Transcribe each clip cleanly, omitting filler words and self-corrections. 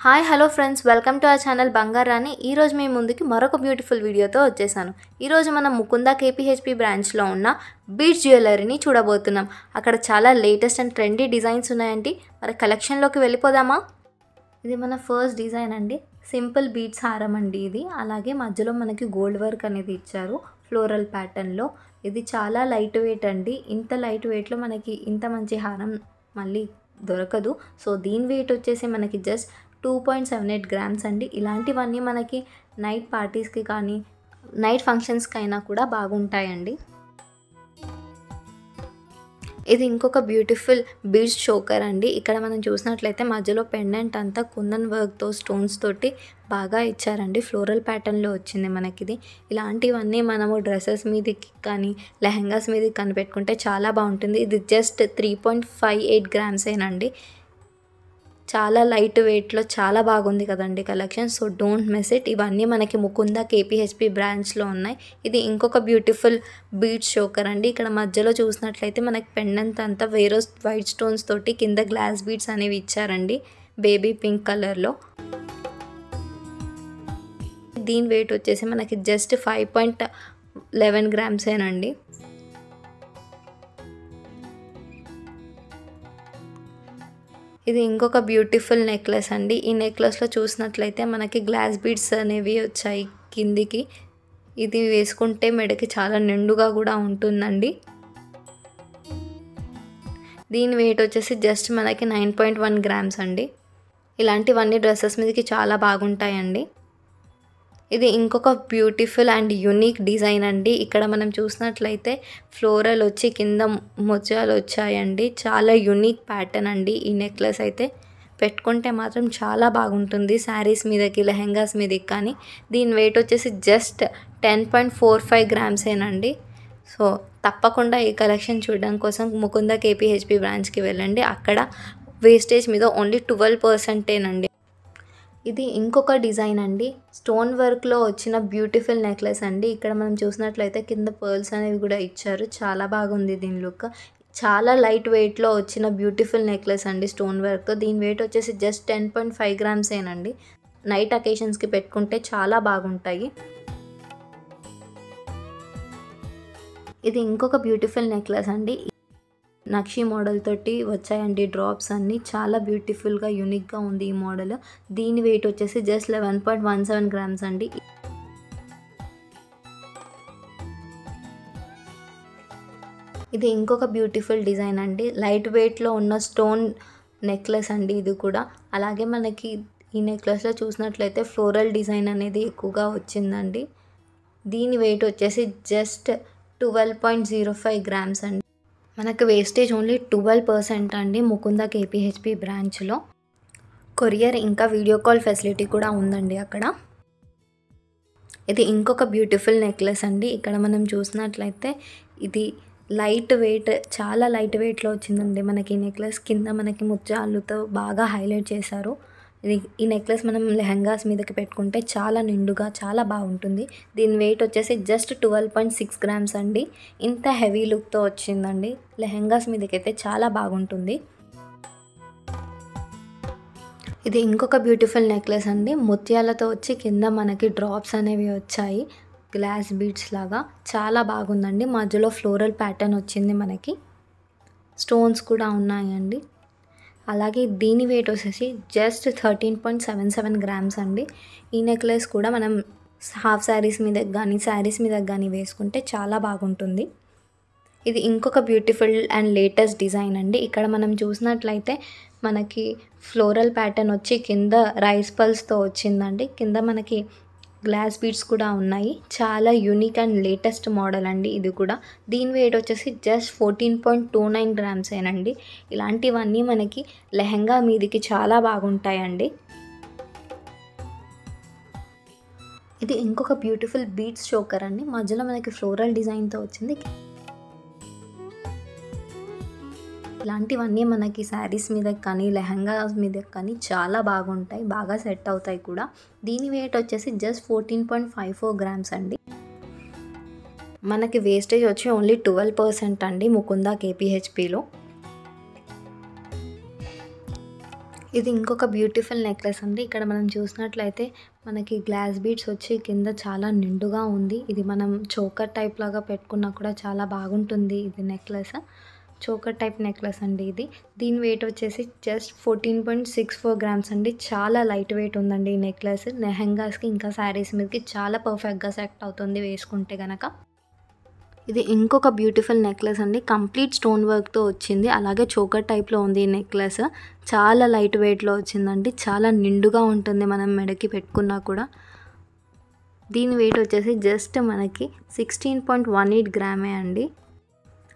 Hi hello friends, welcome to our channel Bangarani. ఈరోజు మీ ముందుకి మరొక బ్యూటిఫుల్ వీడియోతో వచ్చేసాను. ఈరోజు మనం ముకుందా కేపీహెచ్పి బ్రాంచ్లో ఉన్న బీడ్స్ జ్యువెలరీని చూడబోతున్నాం. అక్కడ చాలా లేటెస్ట్ అండ్ ట్రెండీ డిజైన్స్ ఉన్నాయండి. మరి కలెక్షన్లోకి వెళ్ళిపోదామా? ఇది మన ఫస్ట్ డిజైన్ అండి. సింపుల్ బీడ్స్ హారం అండి ఇది. అలాగే మధ్యలో మనకి గోల్డ్ వర్క్ అనేది ఇచ్చారు ఫ్లోరల్ ప్యాటర్న్లో. ఇది చాలా లైట్ వెయిట్ అండి. ఇంత లైట్ వెయిట్లో మనకి ఇంత మంచి హారం మళ్ళీ దొరకదు. సో దీని వెయిట్ వచ్చేసి మనకి జస్ట్ 2.78 గ్రామ్స్ అండి. ఇలాంటివన్నీ మనకి నైట్ పార్టీస్కి కానీ నైట్ ఫంక్షన్స్కి అయినా కూడా బాగుంటాయండి. ఇది ఇంకొక బ్యూటిఫుల్ బీడ్స్ చోకర్ అండి. ఇక్కడ మనం చూసినట్లయితే మధ్యలో పెండెంట్ అంతా కుందన్ వర్క్తో స్టోన్స్ తోటి బాగా ఇచ్చారండి. ఫ్లోరల్ ప్యాటర్న్లో వచ్చింది మనకిది. ఇలాంటివన్నీ మనము డ్రెస్సెస్ మీదకి కానీ లెహెంగాస్ మీదకి కనిపెట్టుకుంటే చాలా బాగుంటుంది. ఇది జస్ట్ 3.58 గ్రామ్సేనండి. చాలా లైట్ వెయిట్లో చాలా బాగుంది కదండి collection. So don't miss it. ఇవన్నీ మనకి ముకుందా కేపీహెచ్పి బ్రాంచ్లో ఉన్నాయి. ఇది ఇంకొక బ్యూటిఫుల్ బీడ్స్ చోకర్ అండి. ఇక్కడ మధ్యలో చూసినట్లయితే మనకి పెండెంట్ అంతా వేరే వైట్ స్టోన్స్ తోటి కింద గ్లాస్ బీడ్స్ అనేవి ఇచ్చారండి బేబీ పింక్ కలర్లో. దీని వెయిట్ వచ్చేసి మనకి జస్ట్ 5.11 గ్రామ్సేనండి. ఇది ఇంకొక బ్యూటిఫుల్ నెక్లెస్ అండి. ఈ నెక్లెస్లో చూసినట్లయితే మనకి గ్లాస్ బీడ్స్ అనేవి వచ్చాయి కిందికి. ఇది వేసుకుంటే మెడకి చాలా నిండుగా కూడా ఉంటుందండి. దీని వెయిట్ వచ్చేసి జస్ట్ మనకి 9.1 గ్రామ్స్ అండి. ఇలాంటివన్నీ డ్రెస్సెస్ మీదకి చాలా బాగుంటాయండి. ఇది ఇంకొక బ్యూటిఫుల్ అండ్ యూనిక్ డిజైన్ అండి. ఇక్కడ మనం చూసినట్లయితే ఫ్లోరల్ వచ్చి కింద ముత్యాలు వచ్చాయండి. చాలా యూనిక్ ప్యాటర్న్ అండి. ఈ నెక్లెస్ అయితే పెట్టుకుంటే మాత్రం చాలా బాగుంటుంది శారీస్ మీదకి లెహెంగాస్ మీదకి కానీ. దీని వెయిట్ వచ్చేసి జస్ట్ 10.45 గ్రామ్సేనండి. సో తప్పకుండా ఈ కలెక్షన్ చూడడం కోసం ముకుందా కేపీహెచ్పి బ్రాంచ్కి వెళ్ళండి. అక్కడ వేస్టేజ్ మీద ఓన్లీ 12%నండి. ఇది ఇంకొక డిజైన్ అండి. స్టోన్ వర్క్లో వచ్చిన బ్యూటిఫుల్ నెక్లెస్ అండి. ఇక్కడ మనం చూసినట్లయితే కింద పర్ల్స్ అనేవి కూడా ఇచ్చారు. చాలా బాగుంది దీని లుక్. చాలా లైట్ వెయిట్లో వచ్చిన బ్యూటిఫుల్ నెక్లెస్ అండి స్టోన్ వర్క్తో. దీని వెయిట్ వచ్చేసి జస్ట్ 10.5 గ్రామ్సేనండి. నైట్ అకేషన్స్కి పెట్టుకుంటే చాలా బాగుంటాయి. ఇది ఇంకొక బ్యూటిఫుల్ నెక్లెస్ అండి. నక్షి మోడల్ తోటి వచ్చాయండి డ్రాప్స్ అన్నీ. చాలా బ్యూటిఫుల్గా యూనిక్గా ఉంది ఈ మోడల్. దీని వెయిట్ వచ్చేసి జస్ట్ 11.17 గ్రామ్స్ అండి. ఇది ఇంకొక బ్యూటిఫుల్ డిజైన్ అండి. లైట్ వెయిట్లో ఉన్న స్టోన్ నెక్లెస్ అండి ఇది కూడా. అలాగే మనకి ఈ నెక్లెస్లో చూసినట్లయితే ఫ్లోరల్ డిజైన్ అనేది ఎక్కువగా వచ్చిందండి. దీని వెయిట్ వచ్చేసి జస్ట్ 12.05 గ్రామ్స్ అండి. మనకు వేస్టేజ్ ఓన్లీ 12% అండి ముకుందా కేపీహెచ్పి బ్రాంచ్లో. కొరియర్ ఇంకా వీడియో కాల్ ఫెసిలిటీ కూడా ఉందండి అక్కడ. ఇది ఇంకొక బ్యూటిఫుల్ నెక్లెస్ అండి. ఇక్కడ మనం చూసినట్లయితే ఇది లైట్ వెయిట్, చాలా లైట్ వెయిట్లో వచ్చిందండి మనకి ఈ నెక్లెస్. కింద మనకి ముత్యాలతో బాగా హైలైట్ చేశారు. ఈ నెక్లెస్ మనం లెహెంగాస్ మీదకి పెట్టుకుంటే చాలా నిండుగా చాలా బాగుంటుంది. దీని వెయిట్ వచ్చేసి జస్ట్ 12.6 గ్రామ్స్ అండి. ఇంత హెవీ లుక్తో వచ్చిందండి. లెహెంగాస్ మీదకైతే చాలా బాగుంటుంది. ఇది ఇంకొక బ్యూటిఫుల్ నెక్లెస్ అండి. ముత్యాలతో వచ్చి కింద మనకి డ్రాప్స్ అనేవి వచ్చాయి గ్లాస్ బీడ్స్ లాగా. చాలా బాగుందండి. మధ్యలో ఫ్లోరల్ ప్యాటర్న్ వచ్చింది మనకి. స్టోన్స్ కూడా ఉన్నాయండి. అలాగే దీని వెయిట్ వచ్చేసి జస్ట్ 13.77 గ్రామ్స్ అండి. ఈ నెక్లెస్ కూడా మనం హాఫ్ శారీస్ మీదకి కానీ శారీస్ మీదకి కానీ వేసుకుంటే చాలా బాగుంటుంది. ఇది ఇంకొక బ్యూటిఫుల్ అండ్ లేటెస్ట్ డిజైన్ అండి. ఇక్కడ మనం చూసినట్లయితే మనకి ఫ్లోరల్ ప్యాటర్న్ వచ్చి కింద రైస్ పల్స్తో వచ్చిందండి. కింద మనకి గ్లాస్ బీడ్స్ కూడా ఉన్నాయి. చాలా యూనిక్ అండ్ లేటెస్ట్ మోడల్ అండి ఇది కూడా. దీని వెయిట్ వచ్చేసి జస్ట్ 14.29 గ్రామ్సేనండి. ఇలాంటివన్నీ మనకి లెహెంగా మీదకి చాలా బాగుంటాయండి. ఇది ఇంకొక బ్యూటిఫుల్ బీడ్స్ చోకర్ అండి. మధ్యలో మనకి ఫ్లోరల్ డిజైన్తో వచ్చింది. ఇలాంటివన్నీ మనకి శారీస్ మీద కానీ లెహంగాస్ మీద కానీ చాలా బాగుంటాయి, బాగా సెట్ అవుతాయి కూడా. దీని వెయిట్ వచ్చేసి జస్ట్ 14.54 గ్రామ్స్ అండి. మనకి వేస్టేజ్ వచ్చి ఓన్లీ 12% అండి ముకుందా కేపీహెచ్పిలో. ఇది ఇంకొక బ్యూటిఫుల్ నెక్లెస్ అండి. ఇక్కడ మనం చూసినట్లయితే మనకి గ్లాస్ బీడ్స్ వచ్చి కింద చాలా నిండుగా ఉంది. ఇది మనం చోకర్ టైప్ లాగా పెట్టుకున్నా కూడా చాలా బాగుంటుంది ఇది నెక్లెస్. చోకర్ టైప్ నెక్లెస్ అండి ఇది. దీని వెయిట్ వచ్చేసి జస్ట్ 14.64 గ్రామ్స్ అండి. చాలా లైట్ వెయిట్ ఉందండి ఈ నెక్లెస్. లెహెంగాస్కి ఇంకా శారీస్ మీదకి చాలా పర్ఫెక్ట్గా సెట్ అవుతుంది వేసుకుంటే గనక. ఇది ఇంకొక బ్యూటిఫుల్ నెక్లెస్ అండి. కంప్లీట్ స్టోన్ వర్క్తో వచ్చింది. అలాగే చోకర్ టైప్లో ఉంది ఈ నెక్లెస్. చాలా లైట్ వెయిట్లో వచ్చిందండి. చాలా నిండుగా ఉంటుంది మనం మెడకి పెట్టుకున్నా కూడా. దీని వెయిట్ వచ్చేసి జస్ట్ మనకి 16.18 గ్రామే అండి.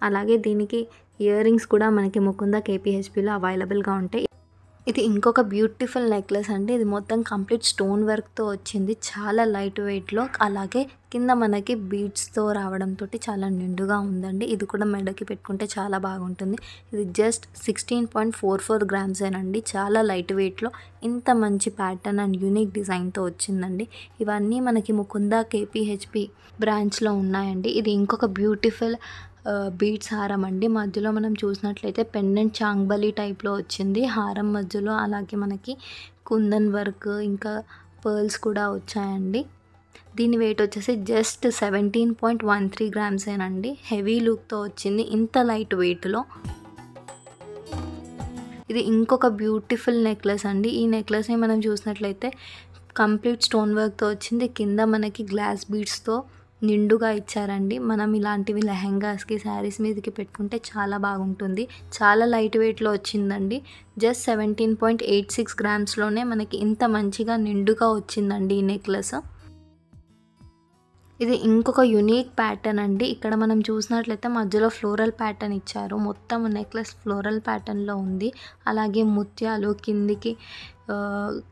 అలాగే దీనికి ఇయర్ రింగ్స్ కూడా మనకి ముకుంద కేపీహెచ్పిలో అవైలబుల్గా ఉంటాయి. ఇది ఇంకొక బ్యూటిఫుల్ నెక్లెస్ అండి. ఇది మొత్తం కంప్లీట్ స్టోన్ వర్క్తో వచ్చింది. చాలా లైట్ వెయిట్లో, అలాగే కింద మనకి బీడ్స్తో రావడంతో చాలా నిండుగా ఉందండి. ఇది కూడా మెడకి పెట్టుకుంటే చాలా బాగుంటుంది. ఇది జస్ట్ 16.44 గ్రామ్సేనండి. చాలా లైట్ వెయిట్లో ఇంత మంచి ప్యాటర్న్ అండ్ యూనిక్ డిజైన్తో వచ్చిందండి. ఇవన్నీ మనకి ముకుంద కేపీహెచ్పి బ్రాంచ్లో ఉన్నాయండి. ఇది ఇంకొక బ్యూటిఫుల్ బీడ్స్ హారం అండి. మధ్యలో మనం చూసినట్లయితే పెండెంట్ చాంగ్బలి టైప్లో వచ్చింది హారం మధ్యలో. అలాగే మనకి కుందన్ వర్క్ ఇంకా పర్ల్స్ కూడా వచ్చాయండి. దీని వెయిట్ వచ్చేసి జస్ట్ 17.13 గ్రామ్సేనండి. హెవీ లుక్తో వచ్చింది ఇంత లైట్ వెయిట్లో. ఇది ఇంకొక బ్యూటిఫుల్ నెక్లెస్ అండి. ఈ నెక్లెస్ని మనం చూసినట్లయితే కంప్లీట్ స్టోన్ వర్క్తో వచ్చింది. కింద మనకి గ్లాస్ బీడ్స్తో నిండుగా ఇచ్చారండి. మనం ఇలాంటివి లెహెంగాస్కి శారీస్ మీదకి పెట్టుకుంటే చాలా బాగుంటుంది. చాలా లైట్ వెయిట్లో వచ్చిందండి. జస్ట్ 17.86 గ్రామ్స్లోనే మనకి ఇంత మంచిగా నిండుగా వచ్చిందండి ఈ నెక్లెస్. ఇది ఇంకొక యూనిక్ ప్యాటర్న్ అండి. ఇక్కడ మనం చూసినట్లయితే మధ్యలో ఫ్లోరల్ ప్యాటర్న్ ఇచ్చారు. మొత్తం నెక్లెస్ ఫ్లోరల్ ప్యాటర్న్లో ఉంది. అలాగే ముత్యాలు కిందికి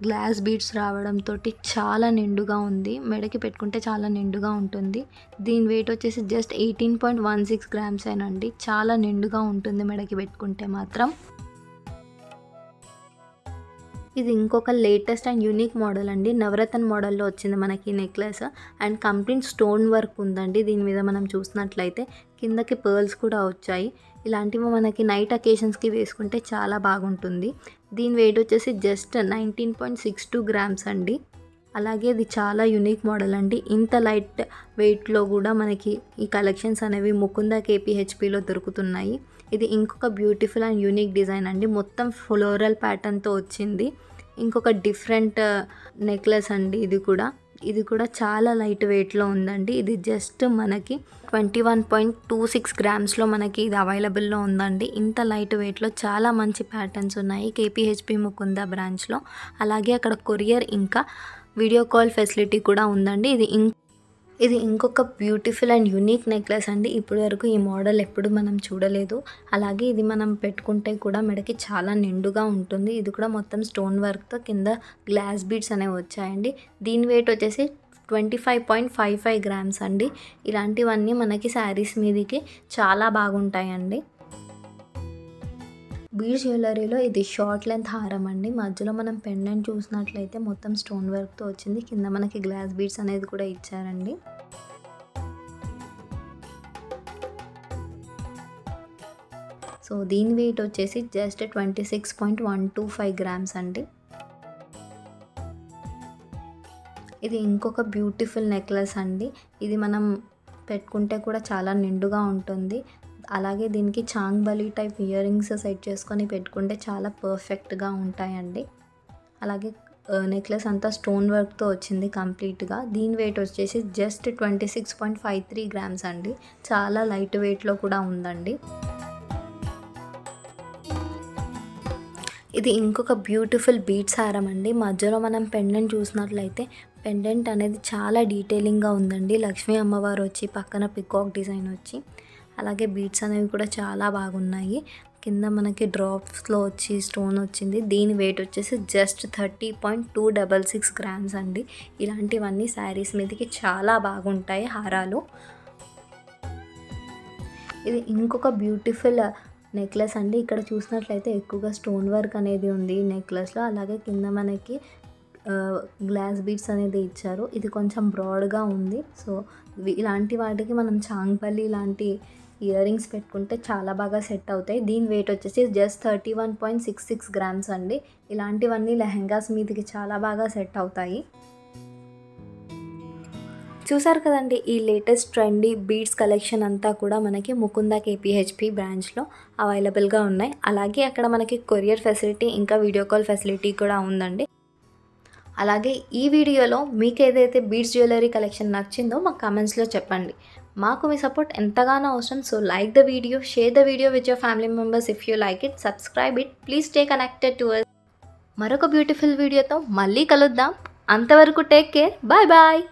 గ్లాస్ బీడ్స్ రావడంతో చాలా నిండుగా ఉంది. మెడకి పెట్టుకుంటే చాలా నిండుగా ఉంటుంది. దీని వెయిట్ వచ్చేసి జస్ట్ 18.16 గ్రామ్సేనండి. చాలా నిండుగా ఉంటుంది మెడకి పెట్టుకుంటే మాత్రం. ఇది ఇంకొక లేటెస్ట్ అండ్ యూనిక్ మోడల్ అండి. నవరత్న మోడల్లో వచ్చింది మనకి necklace and complete stone work ఉందండి. దీని మీద మనం చూసినట్లయితే కిందకి పర్ల్స్ కూడా వచ్చాయి. ఇలాంటివి మనకి నైట్ అకేషన్స్కి వేసుకుంటే చాలా బాగుంటుంది. దీని వెయిట్ వచ్చేసి జస్ట్ 19.62 గ్రామ్స్ అండి. అలాగే ఇది చాలా యూనిక్ మోడల్ అండి. ఇంత లైట్ వెయిట్లో కూడా మనకి ఈ కలెక్షన్స్ అనేవి ముకుంద కేపీహెచ్పిలో దొరుకుతున్నాయి. ఇది ఇంకొక బ్యూటిఫుల్ అండ్ యూనిక్ డిజైన్ అండి. మొత్తం ఫ్లోరల్ ప్యాటర్న్తో వచ్చింది. ఇంకొక డిఫరెంట్ నెక్లెస్ అండి. ఇది కూడా చాలా లైట్ వెయిట్లో ఉందండి. ఇది జస్ట్ మనకి 21.26 గ్రామ్స్లో మనకి ఇది అవైలబుల్లో ఉందండి. ఇంత లైట్ వెయిట్లో చాలా మంచి ప్యాటర్న్స్ ఉన్నాయి కేపీహెచ్పి ముకుంద బ్రాంచ్లో. అలాగే అక్కడ కొరియర్ ఇంకా వీడియో కాల్ ఫెసిలిటీ కూడా ఉందండి. ఇది ఇంకొక బ్యూటిఫుల్ అండ్ యూనిక్ నెక్లెస్ అండి. ఇప్పటి వరకు ఈ మోడల్ ఎప్పుడు మనం చూడలేదు. అలాగే ఇది మనం పెట్టుకుంటే కూడా మెడకి చాలా నిండుగా ఉంటుంది. ఇది కూడా మొత్తం స్టోన్ వర్క్తో కింద గ్లాస్ బీడ్స్ అనేవి వచ్చాయండి. దీని వెయిట్ వచ్చేసి 25.55 గ్రామ్స్ అండి. ఇలాంటివన్నీ మనకి శారీస్ మీదకి చాలా బాగుంటాయండి. బీడ్స్ జ్యువెలరీలో ఇది షార్ట్ లెంత్ హారం అండి. మధ్యలో మనం పెండెంట్ చూసినట్లయితే మొత్తం స్టోన్ వర్క్తో వచ్చింది. కింద మనకి గ్లాస్ బీడ్స్ అనేది కూడా ఇచ్చారండి. సో దీని వెయిట్ వచ్చేసి జస్ట్ 26.125 గ్రామ్స్ అండి. ఇది ఇంకొక బ్యూటిఫుల్ నెక్లెస్ అండి. ఇది మనం పెట్టుకుంటే కూడా చాలా నిండుగా ఉంటుంది. అలాగే దీనికి చాంగ్బలి టైప్ ఇయర్ రింగ్స్ సెట్ చేసుకొని పెట్టుకుంటే చాలా పర్ఫెక్ట్గా ఉంటాయండి. అలాగే నెక్లెస్ అంతా స్టోన్ వర్క్తో వచ్చింది కంప్లీట్గా. దీని వెయిట్ వచ్చేసి జస్ట్ 26.53 గ్రామ్స్ అండి. చాలా లైట్ వెయిట్లో కూడా ఉందండి. ఇది ఇంకొక బ్యూటిఫుల్ బీడ్స్ హారం అండి. మధ్యలో మనం పెండెంట్ చూసినట్లయితే పెండెంట్ అనేది చాలా డీటెయిలింగ్గా ఉందండి. లక్ష్మీ అమ్మవారు వచ్చి పక్కన పికాక్ డిజైన్ వచ్చి, అలాగే బీడ్స్ అనేవి కూడా చాలా బాగున్నాయి. కింద మనకి డ్రాప్స్లో వచ్చి స్టోన్ వచ్చింది. దీని వెయిట్ వచ్చేసి జస్ట్ 30.266 గ్రామ్స్ అండి. ఇలాంటివన్నీ శారీస్ మీదకి చాలా బాగుంటాయి హారాలు. ఇది ఇంకొక బ్యూటిఫుల్ నెక్లెస్ అండి. ఇక్కడ చూసినట్లయితే ఎక్కువగా స్టోన్ వర్క్ అనేది ఉంది ఈ నెక్లెస్లో. అలాగే కింద మనకి గ్లాస్ బీడ్స్ అనేది ఇచ్చారు. ఇది కొంచెం బ్రాడ్గా ఉంది. సో ఇలాంటి వాటికి మనం చాంగ్బలి లాంటి ఇయర్ రింగ్స్ పెట్టుకుంటే చాలా బాగా సెట్ అవుతాయి. దీని వెయిట్ వచ్చేసి జస్ట్ 31.66 గ్రామ్స్ అండి. ఇలాంటివన్నీ లెహెంగాస్ మీదకి చాలా బాగా సెట్ అవుతాయి. చూసారు కదండి, ఈ లేటెస్ట్ ట్రెండీ బీడ్స్ కలెక్షన్ అంతా కూడా మనకి ముకుంద కేపీహెచ్పి బ్రాంచ్లో అవైలబుల్గా ఉన్నాయి. అలాగే అక్కడ మనకి కొరియర్ ఫెసిలిటీ ఇంకా వీడియో కాల్ ఫెసిలిటీ కూడా ఉందండి. అలాగే ఈ వీడియోలో మీకు ఏదైతే బీడ్స్ జ్యువెలరీ కలెక్షన్ నచ్చిందో మాకు కామెంట్స్లో చెప్పండి. మాకు మీ సపోర్ట్ ఎంతగానో అవసరం. So like the video, share the video with your family members if you like it, subscribe it, please stay connected to us. మరొక బ్యూటిఫుల్ వీడియోతో మళ్ళీ కలుద్దాం. అంతవరకు టేక్ కేర్, బాయ్ బాయ్.